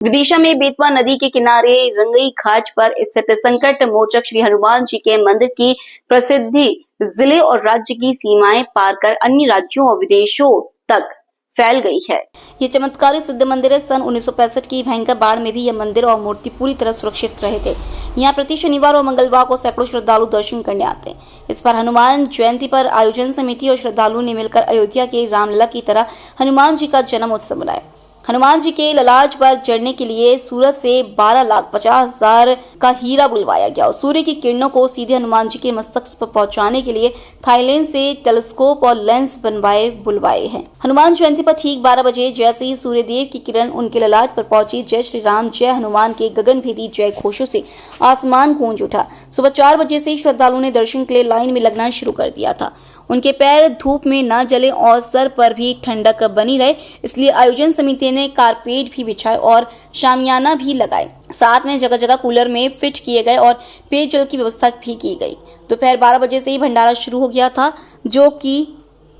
विदिशा में बेतवा नदी के किनारे रंगई घाट पर स्थित संकट मोचक श्री हनुमान जी के मंदिर की प्रसिद्धि जिले और राज्य की सीमाएं पार कर अन्य राज्यों और विदेशों तक फैल गई है। ये चमत्कारी सिद्ध मंदिर है। सन 1965 की भयंकर बाढ़ में भी यह मंदिर और मूर्ति पूरी तरह सुरक्षित रहे थे। यहाँ प्रति शनिवार और मंगलवार को सैकड़ों श्रद्धालु दर्शन करने आते हैं। इस पर हनुमान जयंती पर आयोजन समिति और श्रद्धालुओं ने मिलकर अयोध्या के रामलला की तरह हनुमान जी का जन्म उत्सव मनाया। हनुमान जी के ललाट पर चढ़ने के लिए सूरत से 12,50,000 का हीरा बुलवाया गया और सूर्य की किरणों को सीधे हनुमान जी के मस्तक पर पहुंचाने के लिए थाईलैंड से टेलीस्कोप और लेंस बुलवाए हैं। हनुमान जयंती पर ठीक 12 बजे जैसे ही सूर्यदेव की किरण उनके ललाट पर पहुंची, जय श्री राम जय हनुमान के गगनभेदी जय घोषों से आसमान गूंज उठा। सुबह 4 बजे से श्रद्धालुओं ने दर्शन के लिए लाइन में लगना शुरू कर दिया था। उनके पैर धूप में न जले और सर पर भी ठंडक बनी रहे, इसलिए आयोजन समिति ने कारपेट भी बिछाए और शामियाना भी लगाए। साथ में जगह जगह कूलर में फिट किए गए और पेयजल की व्यवस्था भी की गई। दोपहर 12 बजे से ही भंडारा शुरू हो गया था, जो कि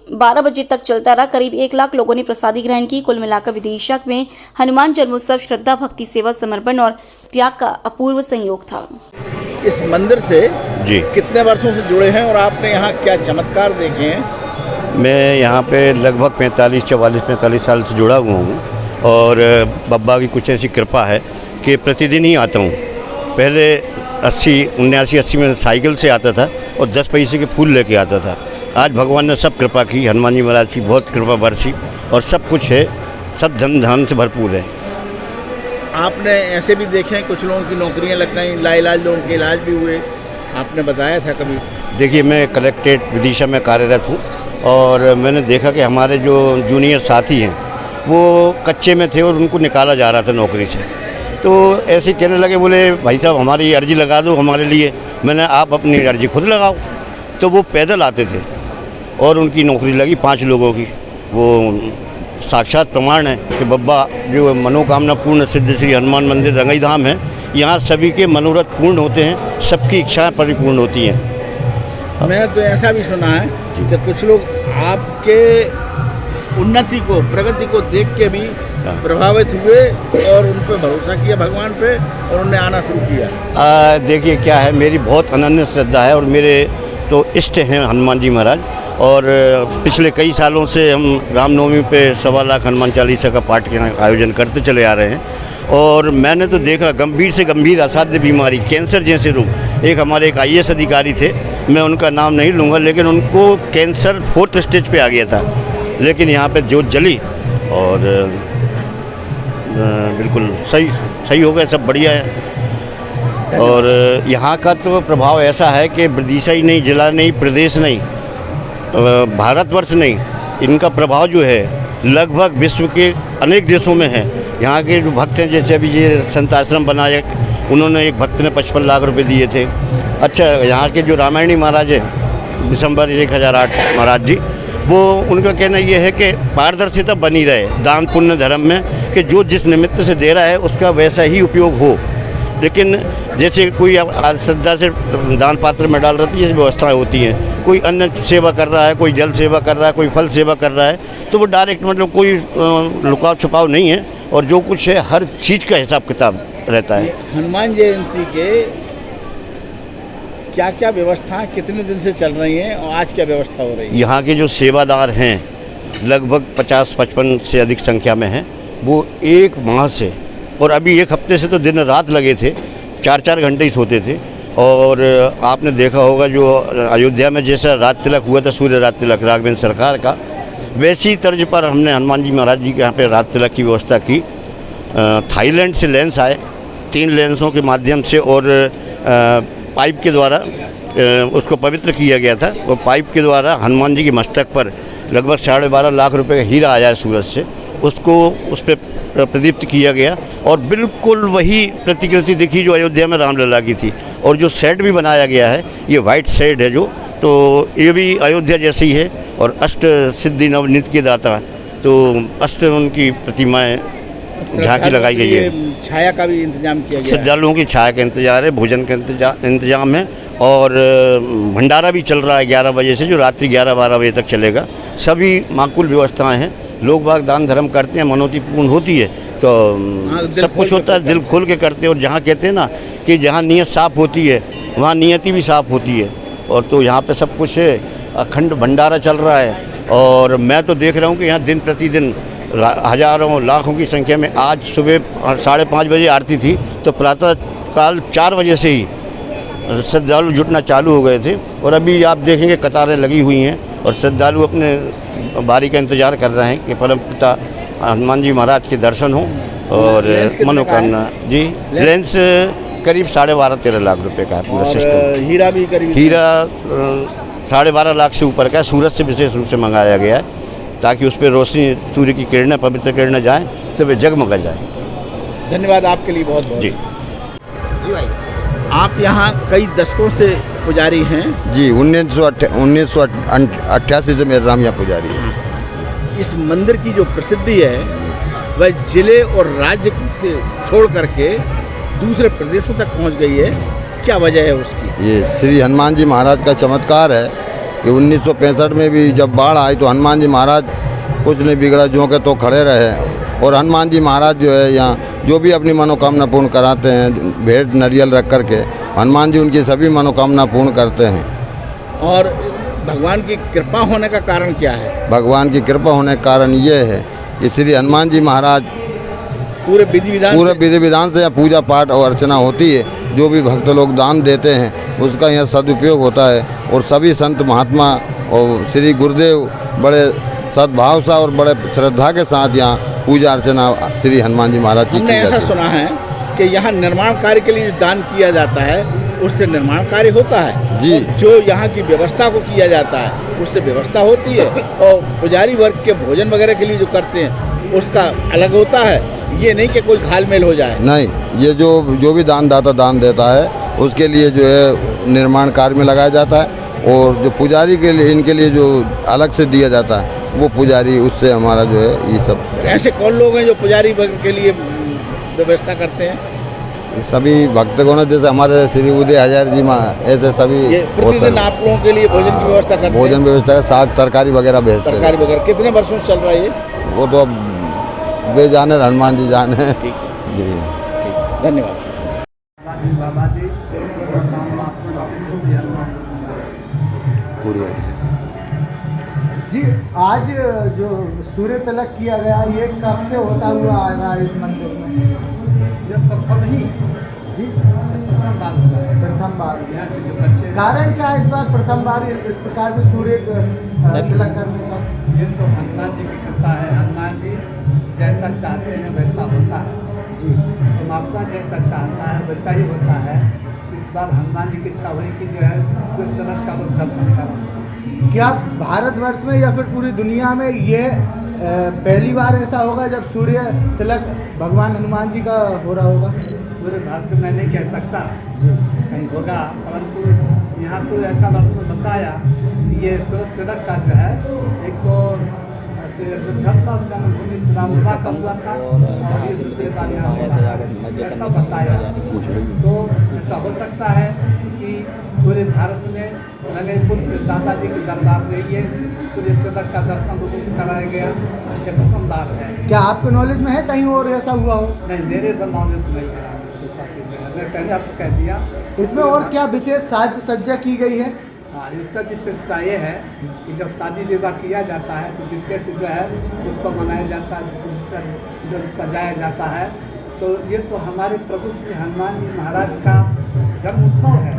12 बजे तक चलता रहा। करीब 1 लाख लोगों ने प्रसादी ग्रहण की। कुल मिलाकर विदिशा में हनुमान जन्मोत्सव श्रद्धा, भक्ति, सेवा, समर्पण और त्याग का अपूर्व संयोग था। इस मंदिर से जी कितने वर्षों से जुड़े हैं और आपने यहाँ क्या चमत्कार देखे हैं? मैं यहाँ पे लगभग 45 साल से जुड़ा हुआ हूँ और बब्बा की कुछ ऐसी कृपा है कि प्रतिदिन ही आता हूँ। पहले 79-80 में साइकिल से आता था और 10 पैसे के फूल लेके आता था। आज भगवान ने सब कृपा की, हनुमान जी महाराज की बहुत कृपा बरसी और सब कुछ है, सब धन धान से भरपूर है। आपने ऐसे भी देखे हैं कुछ लोगों की नौकरियां लग गई, लाइलाज लोगों के इलाज भी हुए, आपने बताया था कभी? देखिए, मैं कलेक्ट्रेट विदिशा में कार्यरत हूँ और मैंने देखा कि हमारे जो जूनियर साथी हैं वो कच्चे में थे और उनको निकाला जा रहा था नौकरी से। तो ऐसे कहने लगे, बोले भाई साहब हमारी अर्जी लगा दो हमारे लिए। मैंने आप अपनी अर्जी खुद लगाओ। तो वो पैदल आते थे और उनकी नौकरी लगी 5 लोगों की। वो साक्षात प्रमाण है कि बब्बा जो मनोकामना पूर्ण सिद्ध श्री हनुमान मंदिर रंगई धाम है, यहाँ सभी के मनोरथ पूर्ण होते हैं, सबकी इच्छाएं परिपूर्ण होती हैं। मैंने तो ऐसा भी सुना है कि कुछ लोग आपके उन्नति को, प्रगति को देख के भी प्रभावित हुए और उन पर भरोसा किया, भगवान पे, और उन्होंने आना शुरू किया। देखिए क्या है, मेरी बहुत अनन्य श्रद्धा है और मेरे तो इष्ट हैं हनुमान जी महाराज। और पिछले कई सालों से हम रामनवमी पे 1.25 लाख हनुमान चालीसा का पाठ के आयोजन करते चले आ रहे हैं। और मैंने तो देखा गंभीर से गंभीर असाध्य बीमारी, कैंसर जैसे रोग। एक हमारे एक IAS अधिकारी थे, मैं उनका नाम नहीं लूँगा, लेकिन उनको कैंसर 4th स्टेज पे आ गया था, लेकिन यहाँ पे जोत जली और बिल्कुल सही हो गया, सब बढ़िया है। और यहाँ का तो प्रभाव ऐसा है कि विदिशा ही नहीं, जिला नहीं, प्रदेश नहीं, भारतवर्ष नहीं, इनका प्रभाव जो है लगभग विश्व के अनेक देशों में है। यहाँ के जो भक्त हैं, जैसे अभी ये संत आश्रम बनाया, उन्होंने एक भक्त ने 55 लाख रुपए दिए थे। अच्छा, यहाँ के जो रामायणी महाराज हैं, दिसंबर 1008 महाराज जी, वो उनका कहना ये है कि पारदर्शिता बनी रहे दान पुण्य धर्म में, कि जो जिस निमित्त से दे रहा है उसका वैसा ही उपयोग हो। लेकिन जैसे कोई श्रद्धा से दान पात्र में डाल रही है, व्यवस्थाएँ होती हैं। कोई अन्न सेवा कर रहा है, कोई जल सेवा कर रहा है, कोई फल सेवा कर रहा है, तो वो डायरेक्ट मतलब कोई लुकाव छुपाव नहीं है और जो कुछ है हर चीज़ का हिसाब किताब रहता है। हनुमान जयंती के क्या क्या व्यवस्था कितने दिन से चल रही हैं और आज क्या व्यवस्था हो रही है? यहाँ के जो सेवादार हैं लगभग 50-55 से अधिक संख्या में हैं, वो 1 माह से, और अभी 1 हफ्ते से तो दिन रात लगे थे, 4-4 घंटे ही सोते थे। और आपने देखा होगा जो अयोध्या में जैसा रात तिलक हुआ था, सूर्य रात तिलक राघवेंद्र सरकार का, वैसी तर्ज पर हमने हनुमान जी महाराज जी के यहाँ पे रात तिलक की व्यवस्था की। थाईलैंड से लेंस आए, 3 लेंसों के माध्यम से और पाइप के द्वारा उसको पवित्र किया गया था। और पाइप के द्वारा हनुमान जी के मस्तक पर लगभग 12.5 लाख रुपए का हीरा आया है सूरत से, उसको उस पर प्रदीप्त किया गया और बिल्कुल वही प्रतिकृति दिखी जो अयोध्या में रामलला की थी। और जो सेट भी बनाया गया है, ये वाइट सेट है जो, तो ये भी अयोध्या जैसी है। और अष्ट सिद्धि नवनीत के दाता, तो अष्ट उनकी प्रतिमाएं झांकी लगाई गई है। छाया का भी इंतजाम किया गया, श्रद्धालुओं की छाया का इंतजार है, भोजन का इंतजाम है और भंडारा भी चल रहा है 11 बजे से, जो रात्रि 11-12 बजे तक चलेगा। सभी माकूल व्यवस्थाएं हैं। लोग बाग दान धर्म करते हैं, मनोती पूर्ण होती है तो दिल सब खोल कुछ के होता है, करते दिल खोल के करते हैं। और जहाँ कहते हैं ना कि जहाँ नीयत साफ़ होती है वहाँ नियति भी साफ़ होती है। और तो यहाँ पे सब कुछ है, अखंड भंडारा चल रहा है। और मैं तो देख रहा हूँ कि यहाँ दिन प्रतिदिन हज़ारों लाखों की संख्या में, आज सुबह 5:30 बजे आरती थी तो प्रातः काल 4 बजे से ही श्रद्धालु जुटना चालू हो गए थे। और अभी आप देखेंगे कतारें लगी हुई हैं और श्रद्धालु अपने बारी का इंतज़ार कर रहे हैं कि परम पिता हनुमान जी महाराज के दर्शन हों। और लेंस कितने मनोकामना जी, लेंस करीब 12.5-13 लाख रुपए का है पूरा और सिस्टम। हीरा भी करीब हीरा 12.5 लाख से ऊपर का है, सूरत से विशेष रूप से मंगाया गया है ताकि उस पर रोशनी, सूर्य की किरणें, पवित्र किरणें जाएँ तो वे जगमगा जाए। धन्यवाद आपके लिए बहुत बहुत। जी जी भाई, आप यहाँ कई दशकों से पुजारी हैं। जी 1988 से मेरा नाम यहाँ पुजारी है। इस मंदिर की जो प्रसिद्धि है वह जिले और राज्य से छोड़ करके दूसरे प्रदेशों तक पहुँच गई है, क्या वजह है उसकी? ये श्री हनुमान जी महाराज का चमत्कार है कि 1965 में भी जब बाढ़ आई तो हनुमान जी महाराज कुछ नहीं बिगड़ा, जो के तो खड़े रहे। और हनुमान जी महाराज जो है यहाँ जो भी अपनी मनोकामना पूर्ण कराते हैं, भेंट नरियल रख करके हनुमान जी उनकी सभी मनोकामना पूर्ण करते हैं। और भगवान की कृपा होने का कारण क्या है? भगवान की कृपा होने का कारण ये है कि श्री हनुमान जी महाराज पूरे विधि विधान से यहाँ पूजा पाठ और अर्चना होती है। जो भी भक्त लोग दान देते हैं उसका यहाँ सदुपयोग होता है। और सभी संत महात्मा और श्री गुरुदेव बड़े सद्भाव सा और बड़े श्रद्धा के साथ यहाँ पूजा अर्चना श्री हनुमान जी महाराज की हमने ऐसा सुना है कि यहाँ निर्माण कार्य के लिए दान किया जाता है, उससे निर्माण कार्य होता है जी। जो यहाँ की व्यवस्था को किया जाता है उससे व्यवस्था होती है। और पुजारी वर्ग के भोजन वगैरह के लिए जो करते हैं उसका अलग होता है। ये नहीं कि कोई घालमेल हो जाए। नहीं, ये जो भी दानदाता दान देता है उसके लिए जो है निर्माण कार्य में लगाया जाता है। और जो पुजारी के लिए, इनके लिए जो अलग से दिया जाता है वो पुजारी, उससे हमारा जो है ये सब। ऐसे कौन लोग हैं जो पुजारी वर्ग के लिए व्यवस्था करते हैं? सभी भक्तगण, जैसे हमारे श्री उदय हजार जी माँ, ऐसे सभी प्रतिदिन आप लोगों के लिए भोजन की व्यवस्था करते हैं? भोजन व्यवस्था है, साग तरकारी वगैरह भेजते हैं। तरकारी वगैरह कितने वर्षों से चल रहा है ये? वो तो अब वे जाने, हनुमान जी जाने। ठीक जी धन्यवाद। जी, आज जो सूर्य तिलक किया गया ये कब से होता हुआ आ रहा है इस मंदिर में? ये प्रथम ही जी प्रथम बार हुआ है। प्रथम बार। यहाँ के जो बच्चे, कारण क्या है इस बार प्रथम बार इस प्रकार से सूर्य तिलक करने का? ये तो हनुमान जी की कृपा है। हनुमान जी जैसा चाहते हैं वैसा होता है जी। परमात्मा जैसा चाहता है वैसा ही होता है। इस बार हनुमान जी की इच्छा हुई कि जो है सूर्य तिलक का लोग दर्शन करें। क्या भारतवर्ष में या फिर पूरी दुनिया में ये पहली बार ऐसा होगा जब सूर्य तिलक भगवान हनुमान जी का हो रहा होगा? पूरे भारत में मैं नहीं कह सकता जी। कहीं होगा, परंतु यहाँ तो ऐसा लोगों ने बताया कि ये सूर्य तिलक का जो है एक तो जन्मभूमि रामपुरा का हुआ था और ये दूसरे बार यहाँ ऐसा बताया। तो ऐसा हो सकता है कि पूरे भारत में नगरपुर दादाजी के दरबार में ये सूर्य तिलक का दर्शन लोगों को कराया गया। ये प्रथम बार है। क्या आपके नॉलेज में है कहीं और ऐसा हुआ हो? नहीं, मेरे नॉलेज नहीं है। मैं पहले आपको कह दिया। इसमें और क्या विशेष साज सज्जा की गई है? हाँ, इसका विशेषता ये है कि जब शादी विवाह किया जाता है तो विशेष जो है उत्सव मनाया जाता है, जो सजाया जाता है। तो ये तो हमारे प्रभु श्री हनुमान जी महाराज का जन्म उत्सव है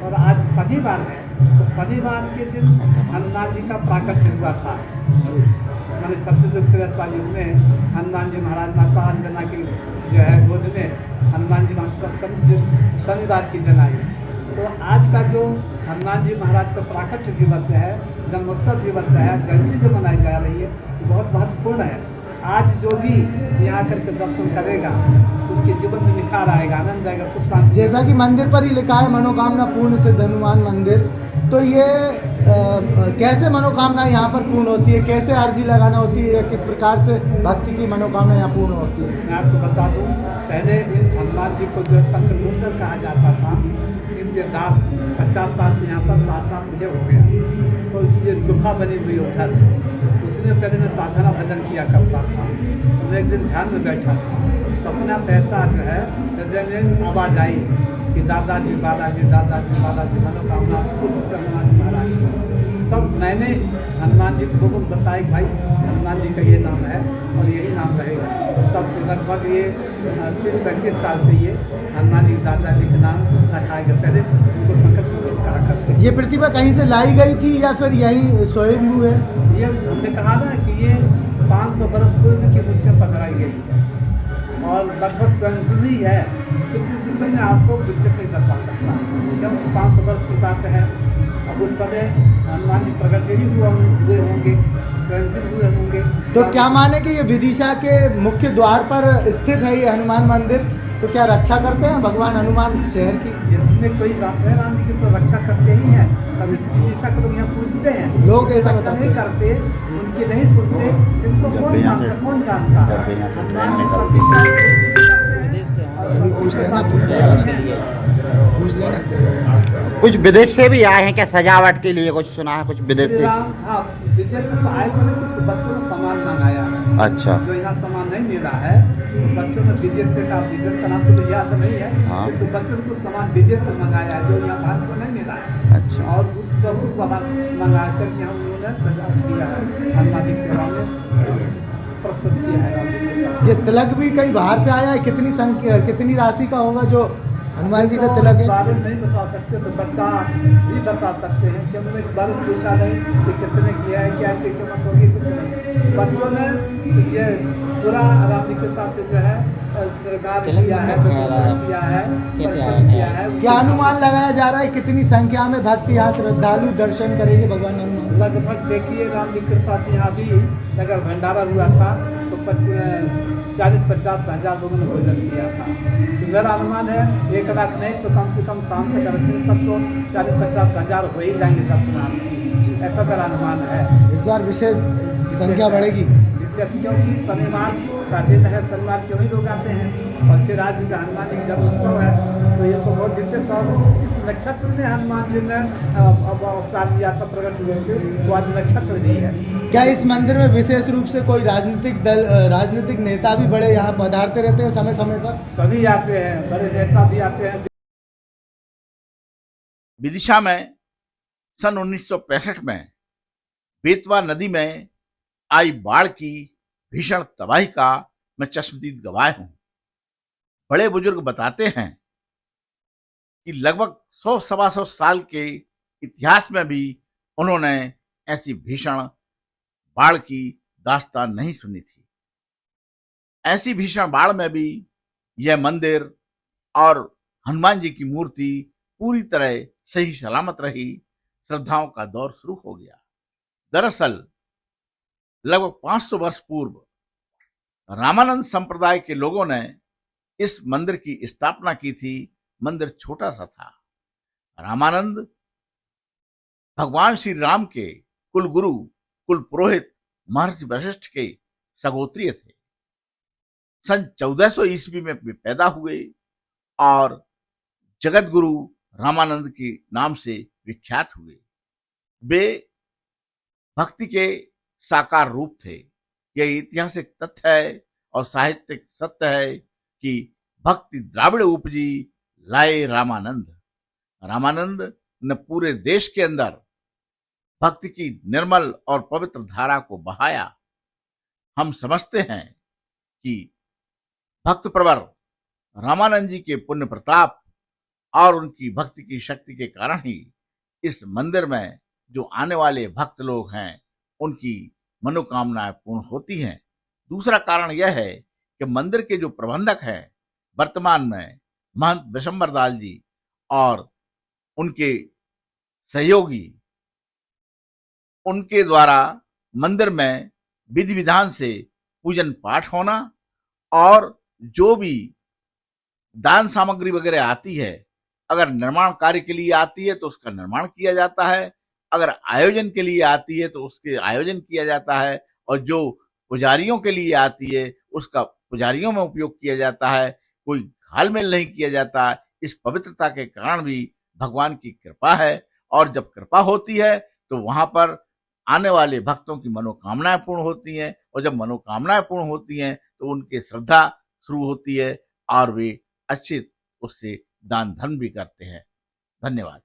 और आज शनिवार है। तो शनिवार के दिन हनुमान जी का प्राकट्य हुआ था। मैंने सबसे जो त्रेता युग में हनुमान जी महाराज माता अंजना की जो है गोद में हनुमान जी महाराज शनिवार की दिन आई। तो आज का जो हनुमान जी महाराज का प्राकट्य दिवस है, जन्मोत्सव दिवस है, जयंती जो मनाई जा रही है, बहुत महत्वपूर्ण है। आज जो भी यहाँ करके दर्शन करेगा उसके जीवन में निखार आएगा, आनंद आएगा, सुख शांति। जैसा कि मंदिर पर ही लिखा है मनोकामना पूर्ण सिद्ध हनुमान मंदिर, तो ये कैसे मनोकामना यहाँ पर पूर्ण होती है? कैसे अर्जी लगाना होती है? किस प्रकार से भक्ति की मनोकामना यहाँ पूर्ण होती है? मैं आपको बता दूँ, पहले इस हनुमान जी को जो संकटमोचन कहा जाता था, इनके दास 50 साल से यहाँ पर 7 साल मुझे हो गया। तो ये गुफा बनी हुई उधर, उसने दिनों पहले मैं साधना भजन किया करता था। तो मैं एक दिन ध्यान में बैठा था, तो अपना पैसा जो है जैसे आवाज़ आई कि दादाजी बालाजी मनोकामना शुभ से हनुमान जी महाराज। तब मैंने हनुमान जी को बताया कि भाई हनुमान जी का ये नाम है और यही नाम रहेगा। तब से लगभग ये 30-35 साल से ये हनुमान जी दादाजी का नाम रखा गया। पहले उनको संकट मोचन कहा करते। ये प्रतिभा कहीं से लाई गई थी या फिर यहीं स्वयंभू है? ये हमने कहा ना कि ये 500 बरस पूर्व की मूर्तियाँ पकड़ाई गई है और लगभग स्वयं है, क्योंकि इस विषय में आपको विशेष नहीं बता सकता क्योंकि 500 वर्ष की बात है। अब उस समय हनुमान जी प्रकट ही हुए होंगे, स्वयं हुए होंगे। तो क्या माने कि ये विदिशा के मुख्य द्वार पर स्थित है ये हनुमान मंदिर, तो क्या रक्षा करते हैं भगवान हनुमान शहर की? इसमें कोई बात है, राम जी की तो रक्षा करते ही हैं। कभी विदिशा को लोग यहाँ पूछते हैं, लोग ऐसा रक्षा बताते नहीं करते, उनकी नहीं सुनते, इनको कौन जानता, कौन जानता अभी पूछ लेना, पूछ लेना। कुछ विदेश से भी आए हैं क्या सजावट के लिए? कुछ सुना है कुछ विदेश से? हाँ, विदेश से आए थे, कुछ बच्चों ने सामान मंगाया है। अच्छा, जो यहाँ सामान नहीं मिला है तो बच्चों ने विदेश से कहा, विदेश का नाम तो याद नहीं है, हाँ। तो बच्चों ने कुछ सामान विदेश से मंगाया है जो यहाँ भारत को नहीं मिला है। अच्छा। और उस वस्तु को मंगा कर यहाँ उन्होंने सजावट किया है, हनुमान जी सेवा में प्रस्तुत किया है राम जी के साथ। ये तिलक भी कहीं बाहर से आया है? कितनी संख्या, कितनी राशि का होगा जो हनुमान जी का तिलक है? बारे में नहीं बता सकते, तो बच्चा ही बता सकते हैं क्योंकि मैंने इस बारे में पूछा नहीं कि कितने किया है, क्या की कीमत होगी, कुछ नहीं। बच्चों ने ये पूरा राम जी के साथ जो है श्रृंगार किया है, किया है। क्या अनुमान लगाया जा रहा है कितनी संख्या में भक्त यहाँ श्रद्धालु दर्शन करेंगे भगवान हनुमान? लगभग देखिए राम जी के पास यहाँ भी अगर भंडारा हुआ था तो 40-50 हज़ार लोगों ने भोजन किया था। तो मेरा अनुमान है 1 लाख नहीं तो कम से कम शाम तक तक तो 40-50 हज़ार हो ही जाएंगे दर्शनार्थी, ऐसा मेरा अनुमान है। इस बार विशेष संख्या बढ़ेगी क्योंकि शनिवार का दिन है, शनिवार क्यों ही लोग आते हैं और फिर आज का हनुमान जी जब उत्सव है तो ये तो बहुत विशेष। और इस नक्षत्र में हनुमान जी ने अवतार लिया था, प्रकट हुए थे, वो आज नक्षत्र भी है। क्या इस मंदिर में विशेष रूप से कोई राजनीतिक दल, राजनीतिक नेता भी बड़े यहाँ पधारते रहते हैं समय समय पर? सभी आते हैं, बड़े नेता भी आते हैं। विदिशा में सन 1965 में बेतवा नदी में आई बाढ़ की भीषण तबाही का मैं चश्मदीद गवाह हूं। बड़े बुजुर्ग बताते हैं कि लगभग 100-125 साल के इतिहास में भी उन्होंने ऐसी भीषण बाढ़ की दास्तान नहीं सुनी थी। ऐसी भीषण बाढ़ में भी यह मंदिर और हनुमान जी की मूर्ति पूरी तरह सही सलामत रही। श्रद्धाओं का दौर शुरू हो गया। दरअसल लगभग 500 वर्ष पूर्व रामानंद संप्रदाय के लोगों ने इस मंदिर की स्थापना की थी। मंदिर छोटा सा था। रामानंद भगवान श्री राम के कुल गुरु, कुल पुरोहित महर्षि वशिष्ठ के सगोत्रीय थे। सन 1400 ईस्वी में वे पैदा हुए और जगत गुरु रामानंद के नाम से विख्यात हुए। वे भक्ति के साकार रूप थे। यह ऐतिहासिक तथ्य है और साहित्यिक सत्य है कि भक्ति द्राविड़ उपजी लाए रामानंद। रामानंद ने पूरे देश के अंदर भक्ति की निर्मल और पवित्र धारा को बहाया। हम समझते हैं कि भक्त प्रवर रामानंद जी के पुण्य प्रताप और उनकी भक्ति की शक्ति के कारण ही इस मंदिर में जो आने वाले भक्त लोग हैं उनकी मनोकामनाएं पूर्ण होती हैं। दूसरा कारण यह है कि मंदिर के जो प्रबंधक हैं वर्तमान में महंत विशंबर दास जी और उनके सहयोगी, उनके द्वारा मंदिर में विधि विधान से पूजन पाठ होना और जो भी दान सामग्री वगैरह आती है, अगर निर्माण कार्य के लिए आती है तो उसका निर्माण किया जाता है, अगर आयोजन के लिए आती है तो उसके आयोजन किया जाता है, और जो पुजारियों के लिए आती है उसका पुजारियों में उपयोग किया जाता है। कोई घालमेल नहीं किया जाता। इस पवित्रता के कारण भी भगवान की कृपा है, और जब कृपा होती है तो वहां पर आने वाले भक्तों की मनोकामनाएं पूर्ण होती हैं, और जब मनोकामनाएं पूर्ण होती हैं तो उनकी श्रद्धा शुरू होती है और वे अच्छे उससे दान धर्म भी करते हैं। धन्यवाद।